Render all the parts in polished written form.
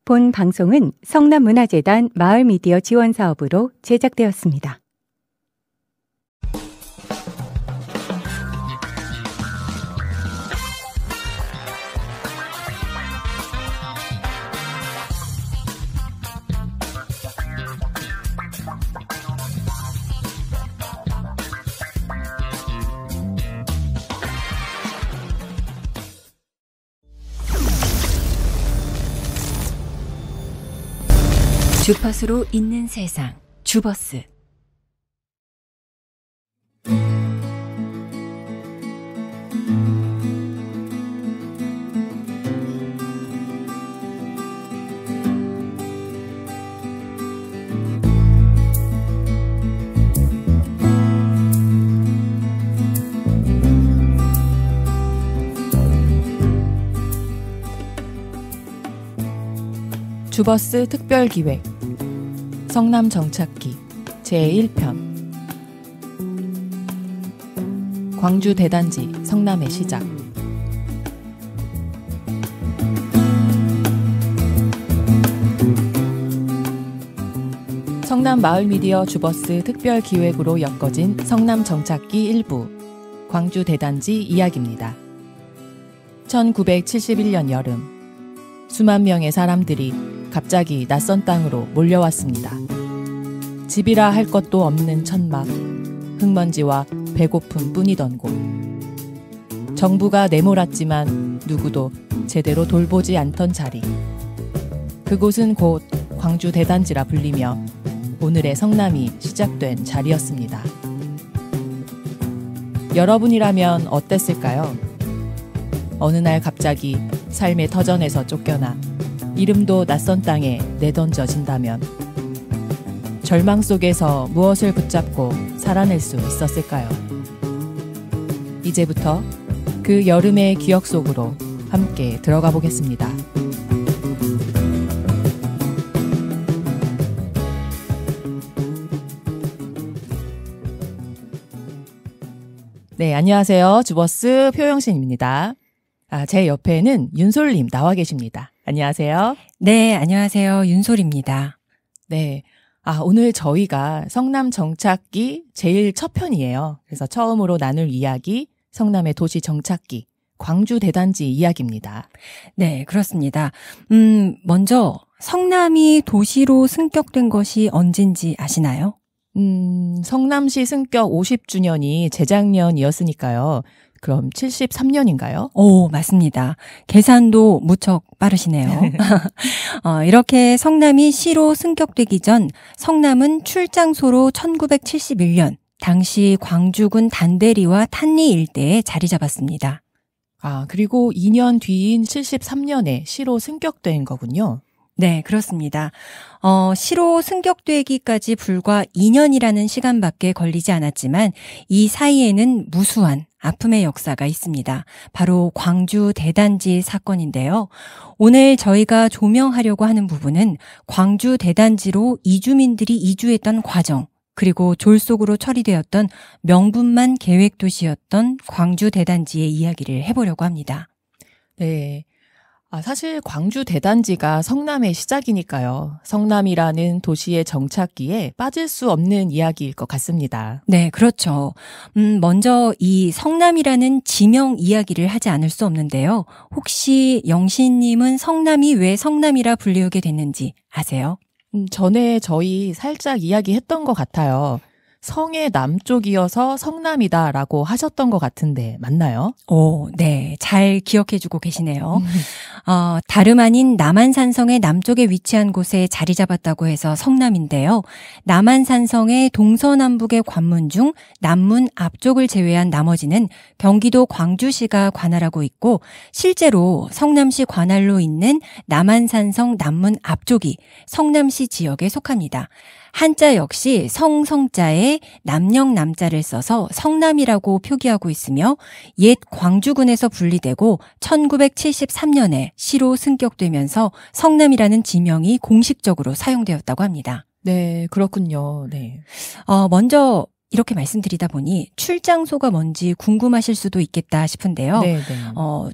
본 방송은 성남문화재단 마을미디어 지원사업으로 제작되었습니다. 주파수로 있는 세상, 주버스. 주버스 특별기획 성남 정착기 제1편 광주 대단지 성남의 시작. 성남 마을미디어 주버스 특별기획으로 엮어진 성남 정착기 일부 광주 대단지 이야기입니다. 1971년 여름 수만 명의 사람들이 갑자기 낯선 땅으로 몰려왔습니다. 집이라 할 것도 없는 천막, 흙먼지와 배고픔 뿐이던 곳. 정부가 내몰았지만 누구도 제대로 돌보지 않던 자리. 그곳은 곧 광주 대단지라 불리며 오늘의 성남이 시작된 자리였습니다. 여러분이라면 어땠을까요? 어느 날 갑자기 삶의 터전에서 쫓겨나 이름도 낯선 땅에 내던져진다면 절망 속에서 무엇을 붙잡고 살아낼 수 있었을까요? 이제부터 그 여름의 기억 속으로 함께 들어가 보겠습니다. 네, 안녕하세요. 주버스 표영신입니다. 제 옆에는 윤솔님 나와 계십니다. 안녕하세요. 네, 안녕하세요. 윤솔입니다. 네. 오늘 저희가 성남 정착기 제일 첫 편이에요. 그래서 처음으로 나눌 이야기, 성남의 도시 정착기, 광주 대단지 이야기입니다. 네, 그렇습니다. 먼저 성남이 도시로 승격된 것이 언젠지 아시나요? 성남시 승격 50주년이 재작년이었으니까요. 그럼 73년인가요? 오, 맞습니다. 계산도 무척 빠르시네요. 이렇게 성남이 시로 승격되기 전 성남은 출장소로 1971년 당시 광주군 단대리와 탄리 일대에 자리 잡았습니다. 그리고 2년 뒤인 73년에 시로 승격된 거군요. 네, 그렇습니다. 시로 승격되기까지 불과 2년이라는 시간밖에 걸리지 않았지만 이 사이에는 무수한 아픔의 역사가 있습니다. 바로 광주 대단지 사건인데요. 오늘 저희가 조명하려고 하는 부분은 광주 대단지로 이주민들이 이주했던 과정, 그리고 졸속으로 처리되었던 명분만 계획도시였던 광주 대단지의 이야기를 해보려고 합니다. 네. 사실 광주 대단지가 성남의 시작이니까요. 성남이라는 도시의 정착기에 빠질 수 없는 이야기일 것 같습니다. 네, 그렇죠. 먼저 이 성남이라는 지명 이야기를 하지 않을 수 없는데요. 혹시 영신님은 성남이 왜 성남이라 불리우게 됐는지 아세요? 전에 저희 살짝 이야기했던 것 같아요. 성의 남쪽이어서 성남이다라고 하셨던 것 같은데 맞나요? 오, 네. 잘 기억해주고 계시네요. 다름 아닌 남한산성의 남쪽에 위치한 곳에 자리 잡았다고 해서 성남인데요. 남한산성의 동서남북의 관문 중 남문 앞쪽을 제외한 나머지는 경기도 광주시가 관할하고 있고 실제로 성남시 관할로 있는 남한산성 남문 앞쪽이 성남시 지역에 속합니다. 한자 역시 성자에 남영남자를 써서 성남이라고 표기하고 있으며 옛 광주군에서 분리되고 1973년에 시로 승격되면서 성남이라는 지명이 공식적으로 사용되었다고 합니다. 네, 그렇군요. 네. 먼저 이렇게 말씀드리다 보니 출장소가 뭔지 궁금하실 수도 있겠다 싶은데요. 네.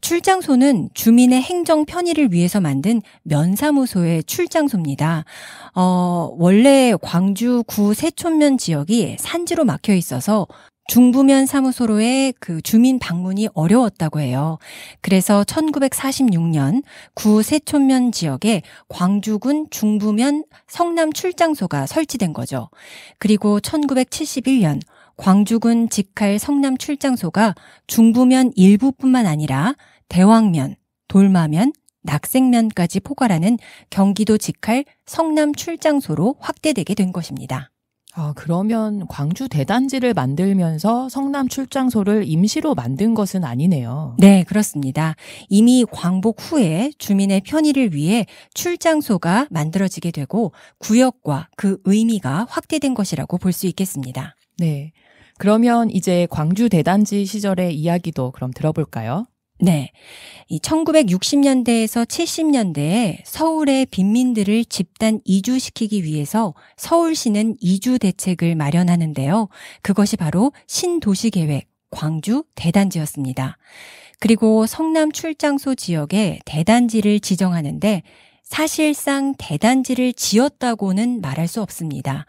출장소는 주민의 행정 편의를 위해서 만든 면사무소의 출장소입니다. 원래 광주 구 세촌면 지역이 산지로 막혀 있어서 중부면 사무소로의 그 주민 방문이 어려웠다고 해요. 그래서 1946년 구 세촌면 지역에 광주군 중부면 성남 출장소가 설치된 거죠. 그리고 1971년 광주군 직할 성남 출장소가 중부면 일부뿐만 아니라 대왕면, 돌마면, 낙생면까지 포괄하는 경기도 직할 성남 출장소로 확대되게 된 것입니다. 그러면 광주 대단지를 만들면서 성남 출장소를 임시로 만든 것은 아니네요. 네, 그렇습니다. 이미 광복 후에 주민의 편의를 위해 출장소가 만들어지게 되고 구역과 그 의미가 확대된 것이라고 볼 수 있겠습니다. 네. 그러면 이제 광주 대단지 시절의 이야기도 그럼 들어볼까요? 네. 이 1960년대에서 70년대에 서울의 빈민들을 집단 이주시키기 위해서 서울시는 이주 대책을 마련하는데요. 그것이 바로 신도시계획 광주 대단지였습니다. 그리고 성남 출장소 지역에 대단지를 지정하는데 사실상 대단지를 지었다고는 말할 수 없습니다.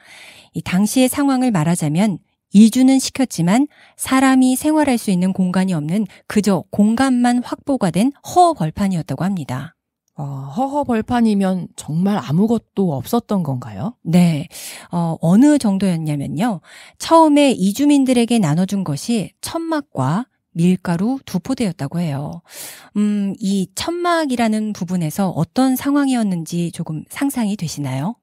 이 당시의 상황을 말하자면 이주는 시켰지만 사람이 생활할 수 있는 공간이 없는 그저 공간만 확보가 된 허허벌판이었다고 합니다. 허허벌판이면 정말 아무것도 없었던 건가요? 네. 어느 정도였냐면요. 처음에 이주민들에게 나눠준 것이 천막과 밀가루 두 포대였다고 해요. 이 천막이라는 부분에서 어떤 상황이었는지 조금 상상이 되시나요?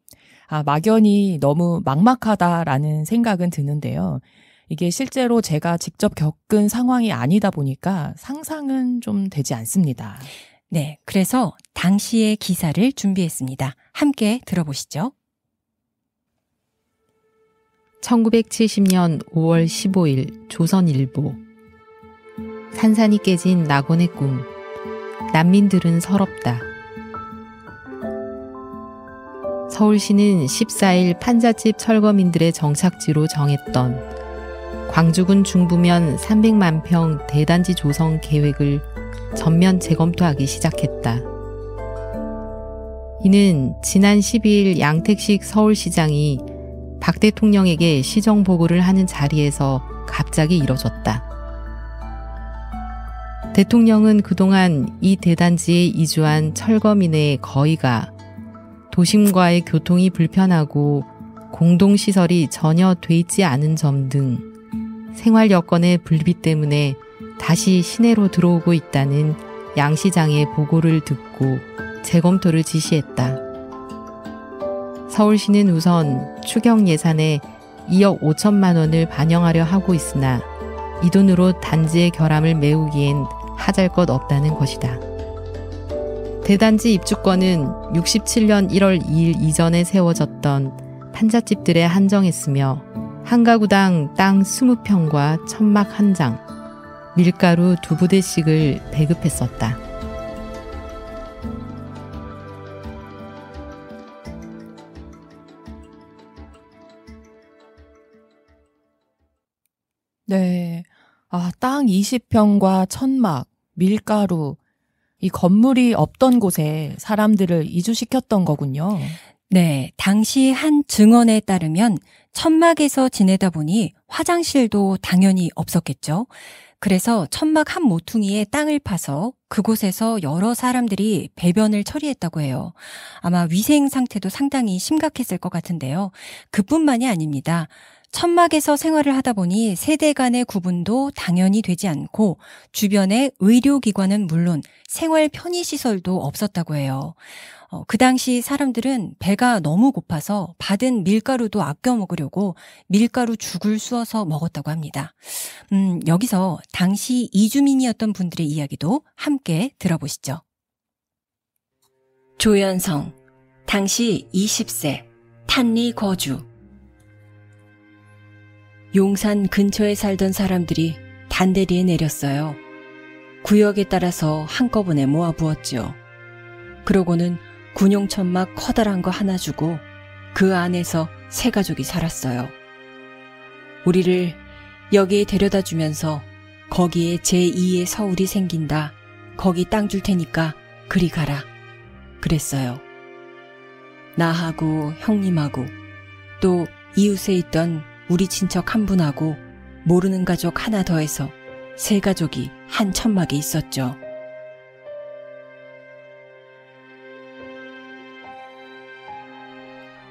막연히 너무 막막하다라는 생각은 드는데요. 이게 실제로 제가 직접 겪은 상황이 아니다 보니까 상상은 좀 되지 않습니다. 네, 그래서 당시의 기사를 준비했습니다. 함께 들어보시죠. 1970년 5월 15일 조선일보. 산산이 깨진 낙원의 꿈. 난민들은 서럽다. 서울시는 14일 판잣집 철거민들의 정착지로 정했던 광주군 중부면 300만 평 대단지 조성 계획을 전면 재검토하기 시작했다. 이는 지난 12일 양택식 서울시장이 박 대통령에게 시정보고를 하는 자리에서 갑자기 이뤄졌다. 대통령은 그동안 이 대단지에 이주한 철거민의 거의가 도심과의 교통이 불편하고 공동시설이 전혀 돼 있지 않은 점 등 생활 여건의 불비 때문에 다시 시내로 들어오고 있다는 양 시장의 보고를 듣고 재검토를 지시했다. 서울시는 우선 추경 예산에 2억 5천만 원을 반영하려 하고 있으나 이 돈으로 단지의 결함을 메우기엔 하잘것 없다는 것이다. 대단지 입주권은 67년 1월 2일 이전에 세워졌던 판잣집들에 한정했으며 한 가구당 땅 20평과 천막 1장, 밀가루 2부대씩을 배급했었다. 네. 땅 20평과 천막, 밀가루, 이 건물이 없던 곳에 사람들을 이주시켰던 거군요. 네, 당시 한 증언에 따르면 천막에서 지내다 보니 화장실도 당연히 없었겠죠. 그래서 천막 한 모퉁이에 땅을 파서 그곳에서 여러 사람들이 배변을 처리했다고 해요. 아마 위생 상태도 상당히 심각했을 것 같은데요. 그뿐만이 아닙니다. 천막에서 생활을 하다 보니 세대 간의 구분도 당연히 되지 않고 주변에 의료기관은 물론 생활 편의시설도 없었다고 해요. 그 당시 사람들은 배가 너무 고파서 받은 밀가루도 아껴 먹으려고 밀가루 죽을 쑤어서 먹었다고 합니다. 여기서 당시 이주민이었던 분들의 이야기도 함께 들어보시죠. 조연성, 당시 20세, 탄리 거주. 용산 근처에 살던 사람들이 단대리에 내렸어요. 구역에 따라서 한꺼번에 모아부었죠. 그러고는 군용천막 커다란 거 하나 주고 그 안에서 세 가족이 살았어요. 우리를 여기에 데려다 주면서 거기에 제2의 서울이 생긴다. 거기 땅 줄 테니까 그리 가라. 그랬어요. 나하고 형님하고 또 이웃에 있던 우리 친척 한 분하고 모르는 가족 하나 더해서 세 가족이 한 천막에 있었죠.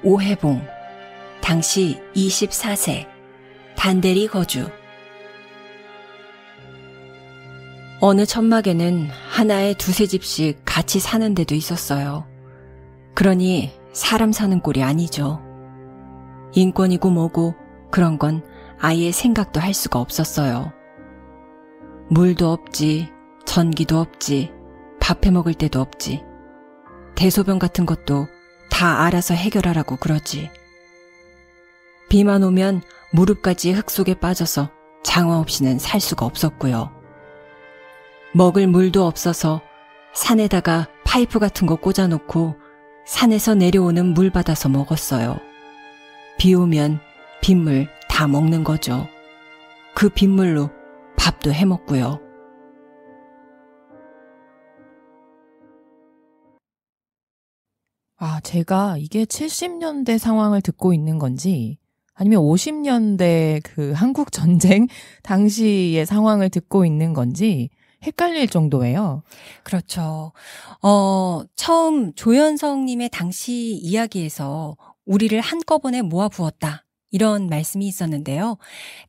오해봉, 당시 24세, 단대리 거주. 어느 천막에는 하나에 두세 집씩 같이 사는 데도 있었어요. 그러니 사람 사는 꼴이 아니죠. 인권이고 뭐고 그런 건 아예 생각도 할 수가 없었어요. 물도 없지, 전기도 없지, 밥 해먹을 데도 없지. 대소변 같은 것도 다 알아서 해결하라고 그러지. 비만 오면 무릎까지 흙 속에 빠져서 장화 없이는 살 수가 없었고요. 먹을 물도 없어서 산에다가 파이프 같은 거 꽂아놓고 산에서 내려오는 물 받아서 먹었어요. 비 오면 빗물 다 먹는 거죠. 그 빗물로 밥도 해먹고요. 제가 이게 70년대 상황을 듣고 있는 건지 아니면 50년대 그 한국 전쟁 당시의 상황을 듣고 있는 건지 헷갈릴 정도예요. 그렇죠. 처음 조연성님의 당시 이야기에서 우리를 한꺼번에 모아부었다. 이런 말씀이 있었는데요.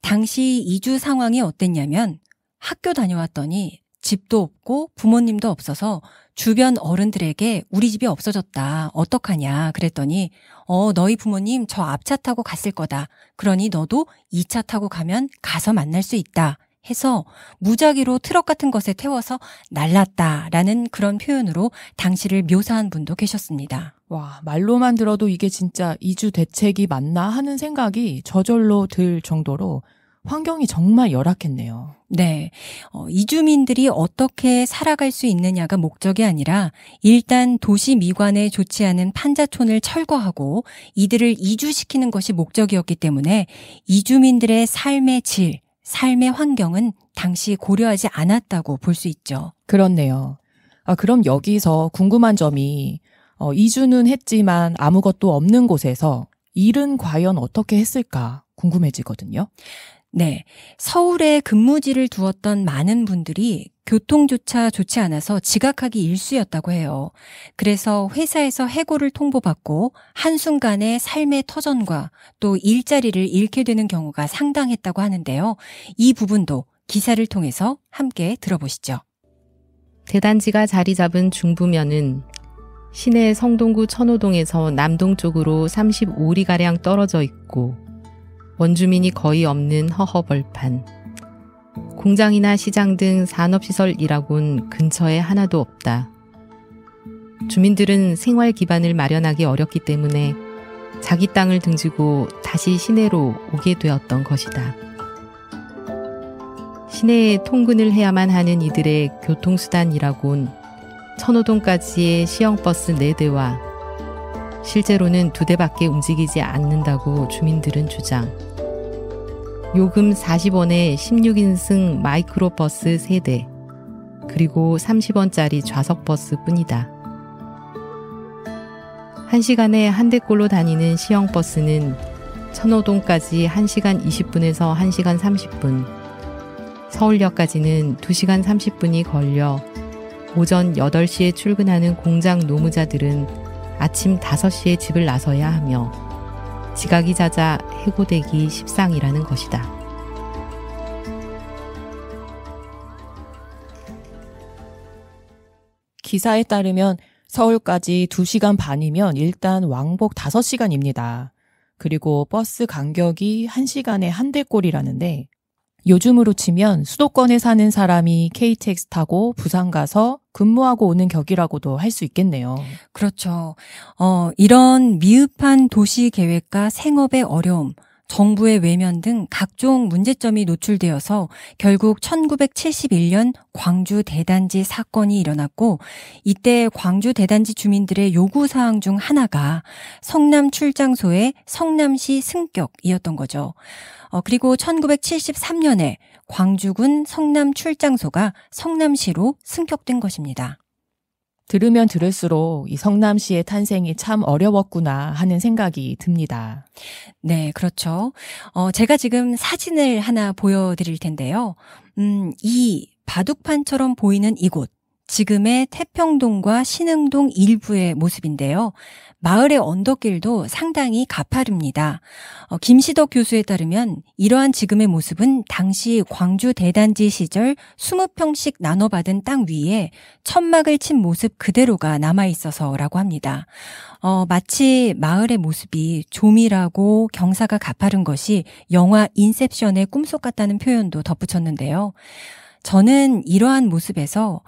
당시 이주 상황이 어땠냐면 학교 다녀왔더니 집도 없고 부모님도 없어서 주변 어른들에게 우리 집이 없어졌다. 어떡하냐 그랬더니 너희 부모님 저 앞차 타고 갔을 거다. 그러니 너도 2차 타고 가면 가서 만날 수 있다. 해서 무작위로 트럭 같은 것에 태워서 날랐다라는 그런 표현으로 당시를 묘사한 분도 계셨습니다. 와, 말로만 들어도 이게 진짜 이주 대책이 맞나 하는 생각이 저절로 들 정도로 환경이 정말 열악했네요. 네. 이주민들이 어떻게 살아갈 수 있느냐가 목적이 아니라 일단 도시 미관에 좋지 않은 판자촌을 철거하고 이들을 이주시키는 것이 목적이었기 때문에 이주민들의 삶의 질, 삶의 환경은 당시 고려하지 않았다고 볼 수 있죠. 그렇네요. 그럼 여기서 궁금한 점이 이주는 했지만 아무것도 없는 곳에서 일은 과연 어떻게 했을까 궁금해지거든요. 네. 서울에 근무지를 두었던 많은 분들이 교통조차 좋지 않아서 지각하기 일쑤였다고 해요. 그래서 회사에서 해고를 통보받고 한순간에 삶의 터전과 또 일자리를 잃게 되는 경우가 상당했다고 하는데요. 이 부분도 기사를 통해서 함께 들어보시죠. 대단지가 자리 잡은 중부면은 시내 성동구 천호동에서 남동쪽으로 35리가량 떨어져 있고 원주민이 거의 없는 허허벌판. 공장이나 시장 등 산업시설이라곤 근처에 하나도 없다. 주민들은 생활 기반을 마련하기 어렵기 때문에 자기 땅을 등지고 다시 시내로 오게 되었던 것이다. 시내에 통근을 해야만 하는 이들의 교통수단이라곤 천호동까지의 시형버스 4대와 실제로는 2대밖에 움직이지 않는다고 주민들은 주장. 요금 40원에 16인승 마이크로버스 3대, 그리고 30원짜리 좌석버스 뿐이다. 1시간에 한 대꼴로 다니는 시형버스는 천호동까지 1시간 20분에서 1시간 30분, 서울역까지는 2시간 30분이 걸려 오전 8시에 출근하는 공장 노무자들은 아침 5시에 집을 나서야 하며 지각이 잦아 해고되기 십상이라는 것이다. 기사에 따르면 서울까지 2시간 반이면 일단 왕복 5시간입니다. 그리고 버스 간격이 1시간에 한 대꼴이라는데 요즘으로 치면 수도권에 사는 사람이 KTX 타고 부산 가서 근무하고 오는 격이라고도 할 수 있겠네요. 그렇죠. 이런 미흡한 도시 계획과 생업의 어려움, 정부의 외면 등 각종 문제점이 노출되어서 결국 1971년 광주 대단지 사건이 일어났고, 이때 광주 대단지 주민들의 요구사항 중 하나가 성남 출장소의 성남시 승격이었던 거죠. 그리고 1973년에 광주군 성남 출장소가 성남시로 승격된 것입니다. 들으면 들을수록 이 성남시의 탄생이 참 어려웠구나 하는 생각이 듭니다. 네, 그렇죠. 제가 지금 사진을 하나 보여드릴 텐데요. 이 바둑판처럼 보이는 이곳, 지금의 태평동과 신흥동 일부의 모습인데요. 마을의 언덕길도 상당히 가파릅니다. 김시덕 교수에 따르면 이러한 지금의 모습은 당시 광주 대단지 시절 20평씩 나눠받은 땅 위에 천막을 친 모습 그대로가 남아있어서라고 합니다. 마치 마을의 모습이 조밀하고 경사가 가파른 것이 영화 인셉션의 꿈속 같다는 표현도 덧붙였는데요. 저는 이러한 모습에서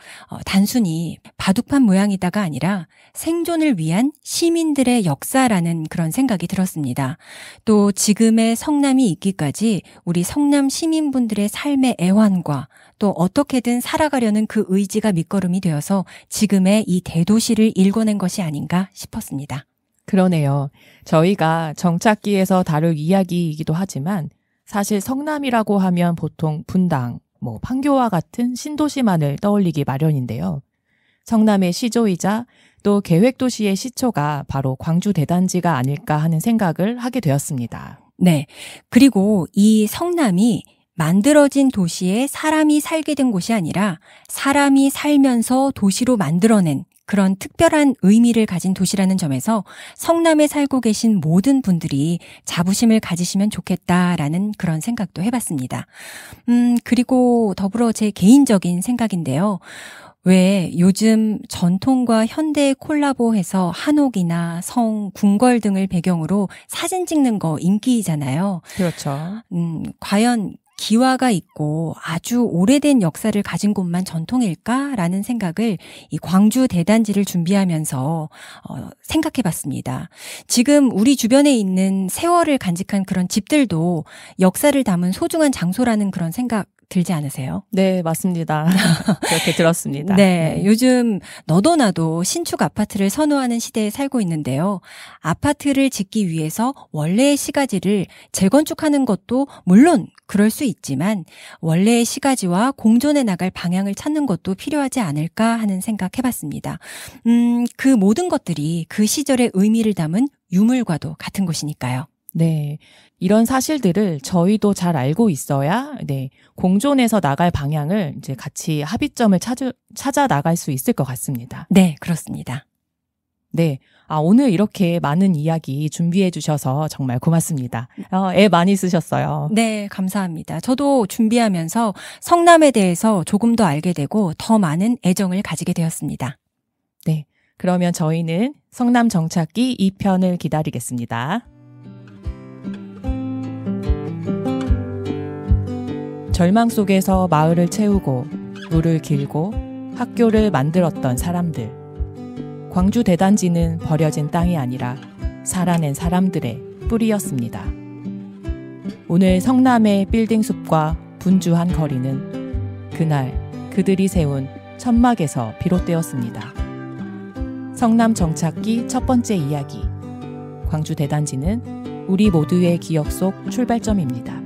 단순히 바둑판 모양이다가 아니라 생존을 위한 시민들의 역사라는 그런 생각이 들었습니다. 또 지금의 성남이 있기까지 우리 성남 시민분들의 삶의 애환과 또 어떻게든 살아가려는 그 의지가 밑거름이 되어서 지금의 이 대도시를 일궈낸 것이 아닌가 싶었습니다. 그러네요. 저희가 정착기에서 다룰 이야기이기도 하지만 사실 성남이라고 하면 보통 분당, 판교와 같은 신도시만을 떠올리기 마련인데요. 성남의 시조이자 또 계획도시의 시초가 바로 광주 대단지가 아닐까 하는 생각을 하게 되었습니다. 네. 그리고 이 성남이 만들어진 도시에 사람이 살게 된 곳이 아니라 사람이 살면서 도시로 만들어낸 그런 특별한 의미를 가진 도시라는 점에서 성남에 살고 계신 모든 분들이 자부심을 가지시면 좋겠다라는 그런 생각도 해봤습니다. 그리고 더불어 제 개인적인 생각인데요. 왜 요즘 전통과 현대의 콜라보해서 한옥이나 성, 궁궐 등을 배경으로 사진 찍는 거 인기잖아요. 그렇죠. 과연 기와가 있고 아주 오래된 역사를 가진 곳만 전통일까라는 생각을 이 광주 대단지를 준비하면서 생각해봤습니다. 지금 우리 주변에 있는 세월을 간직한 그런 집들도 역사를 담은 소중한 장소라는 그런 생각 들지 않으세요? 네, 맞습니다. 그렇게 들었습니다. 네, 요즘 너도 나도 신축 아파트를 선호하는 시대에 살고 있는데요. 아파트를 짓기 위해서 원래의 시가지를 재건축하는 것도 물론 그럴 수 있지만 원래의 시가지와 공존해 나갈 방향을 찾는 것도 필요하지 않을까 하는 생각 해봤습니다. 그 모든 것들이 그 시절의 의미를 담은 유물과도 같은 것이니까요. 네. 이런 사실들을 저희도 잘 알고 있어야 공존해서 나갈 방향을 이제 같이 합의점을 찾아 나갈 수 있을 것 같습니다. 네, 그렇습니다. 네. 오늘 이렇게 많은 이야기 준비해 주셔서 정말 고맙습니다. 애 많이 쓰셨어요. 네, 감사합니다. 저도 준비하면서 성남에 대해서 조금 더 알게 되고 더 많은 애정을 가지게 되었습니다. 네. 그러면 저희는 성남 정착기 2편을 기다리겠습니다. 절망 속에서 마을을 채우고 물을 길고 학교를 만들었던 사람들. 광주 대단지는 버려진 땅이 아니라 살아낸 사람들의 뿌리였습니다. 오늘 성남의 빌딩 숲과 분주한 거리는 그날 그들이 세운 천막에서 비롯되었습니다. 성남 정착기 첫 번째 이야기. 광주 대단지는 우리 모두의 기억 속 출발점입니다.